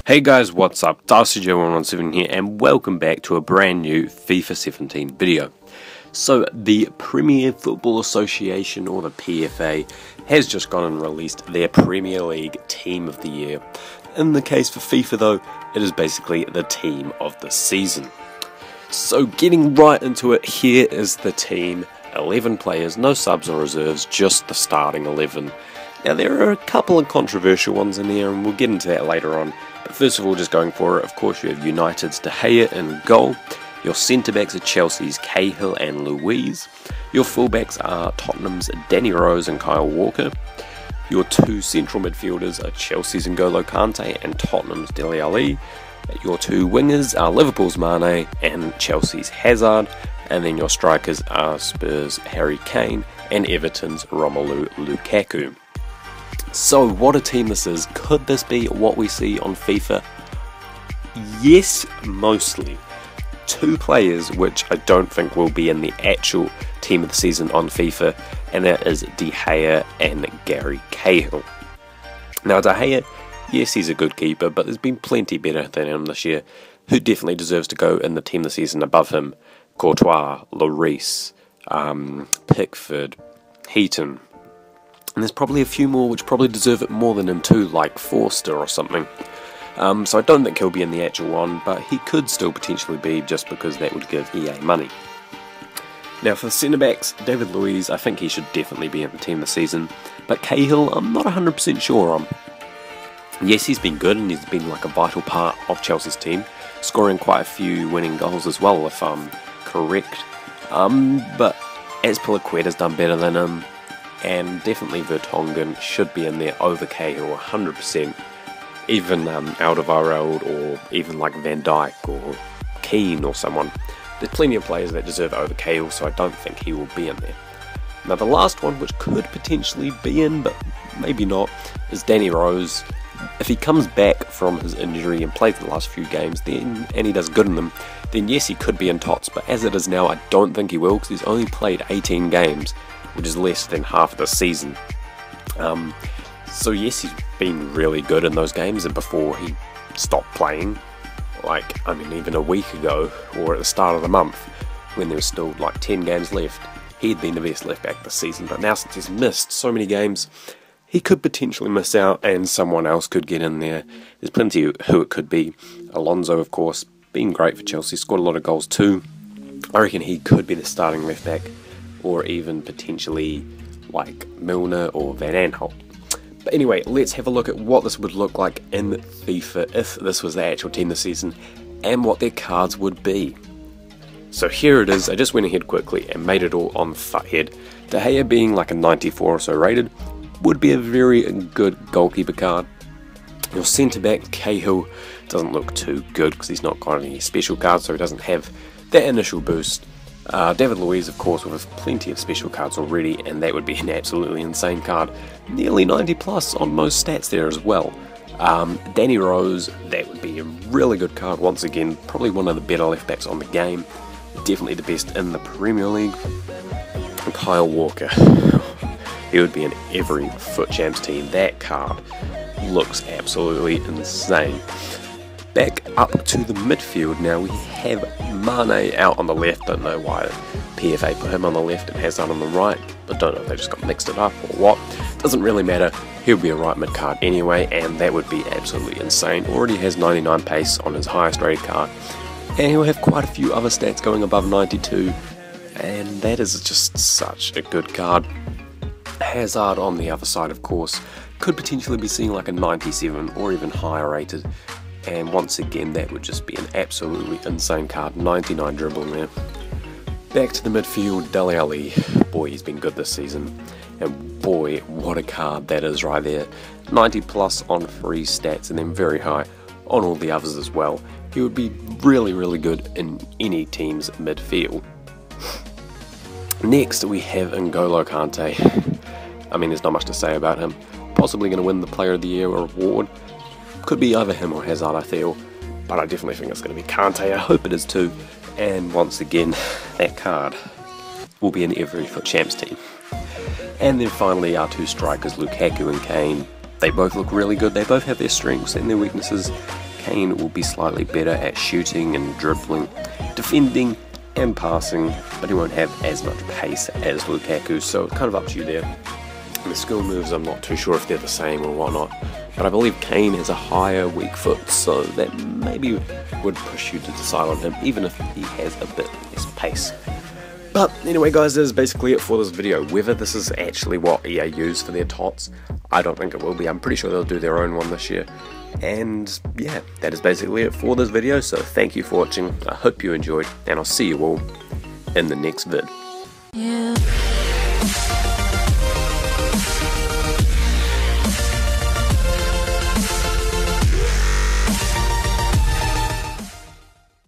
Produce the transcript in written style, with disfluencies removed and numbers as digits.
Hey guys, what's up? DarcyJ117 here, and welcome back to a brand new FIFA 17 video. So, the Premier Football Association, or the PFA, has just gone and released their Premier League Team of the Year. In the case for FIFA though, it is basically the Team of the Season. So, getting right into it, here is the team. 11 players, no subs or reserves, just the starting 11. Now, there are a couple of controversial ones in here, and we'll get into that later on. But first of all, just going for it, of course, you have United's De Gea in goal. Your centre-backs are Chelsea's Cahill and Luiz. Your full-backs are Tottenham's Danny Rose and Kyle Walker. Your two central midfielders are Chelsea's N'Golo Kante and Tottenham's Dele Alli. Your two wingers are Liverpool's Mane and Chelsea's Hazard. And then your strikers are Spurs' Harry Kane and Everton's Romelu Lukaku. So, what a team this is. Could this be what we see on FIFA? Yes, mostly. Two players which I don't think will be in the actual team of the season on FIFA, and that is De Gea and Gary Cahill. Now, De Gea, yes, he's a good keeper, but there's been plenty better than him this year. Who definitely deserves to go in the team of the season above him? Courtois, Lloris, Pickford, Heaton. And there's probably a few more which probably deserve it more than him too, like Forster or something. So I don't think he'll be in the actual one, but he could still potentially be, just because that would give EA money. Now for the centre-backs, David Luiz, I think he should definitely be in the team this season, but Cahill, I'm not 100% sure on. Yes, he's been good, and he's been like a vital part of Chelsea's team, scoring quite a few winning goals as well, if I'm correct. But Azpilicueta's done better than him, and definitely Vertonghen should be in there over Cahill 100%. Even Alderweireld, or even like Van Dijk or Keane or someone. There's plenty of players that deserve over Cahill, so I don't think he will be in there. Now the last one, which could potentially be in, but maybe not, is Danny Rose. If he comes back from his injury and plays the last few games, then and he does good in them, then yes, he could be in TOTS, but as it is now, I don't think he will, because he's only played 18 games, which is less than half the season. So yes, he's been really good in those games, and before he stopped playing, like, I mean, even a week ago, or at the start of the month, when there was still like 10 games left, he'd been the best left back this season. But now, since he's missed so many games, he could potentially miss out, and someone else could get in there. There's plenty who it could be. Alonso, of course, been great for Chelsea, scored a lot of goals too. I reckon he could be the starting left back, or even potentially like Milner or Van Aanholt. But anyway, let's have a look at what this would look like in FIFA if this was the actual team this season, and what their cards would be. So here it is. I just went ahead quickly and made it all on Futhead. De Gea, being like a 94 or so rated, would be a very good goalkeeper card. Your centre-back, Cahill, doesn't look too good because he's not got any special cards, so he doesn't have that initial boost. David Luiz, of course, with plenty of special cards already, and that would be an absolutely insane card. Nearly 90 plus on most stats there as well. Danny Rose, that would be a really good card once again, probably one of the better left backs on the game, definitely the best in the Premier League. And Kyle Walker, he would be in every Foot Champs team. That card looks absolutely insane. Back up to the midfield now, we have Mane out on the left. Don't know why PFA put him on the left and Hazard on the right. I don't know if they just got mixed it up or what. Doesn't really matter. He'll be a right mid card anyway, and that would be absolutely insane. Already has 99 pace on his highest rated card, and he'll have quite a few other stats going above 92, and that is just such a good card. Hazard on the other side, of course, could potentially be seeing like a 97 or even higher rated. And once again, that would just be an absolutely insane card. 99 dribbling there. Back to the midfield, Dele Alli. Boy, he's been good this season. And boy, what a card that is right there. 90 plus on free stats, and then very high on all the others as well. He would be really, really good in any team's midfield. Next, we have N'Golo Kante. I mean, there's not much to say about him. Possibly going to win the Player of the Year award. Could be either him or Hazard, I feel, but I definitely think it's going to be Kante. I hope it is too. And once again, that card will be in every Foot Champs team. And then finally, our two strikers, Lukaku and Kane. They both look really good. They both have their strengths and their weaknesses. Kane will be slightly better at shooting and dribbling, defending and passing, but he won't have as much pace as Lukaku, so kind of up to you there. And the skill moves, I'm not too sure if they're the same or whatnot, but I believe Kane has a higher weak foot, so that maybe would push you to decide on him, even if he has a bit less pace. But anyway guys, that is basically it for this video. Whether this is actually what EA use for their TOTS, I don't think it will be. I'm pretty sure they'll do their own one this year. And yeah, that is basically it for this video, so thank you for watching, I hope you enjoyed, and I'll see you all in the next vid.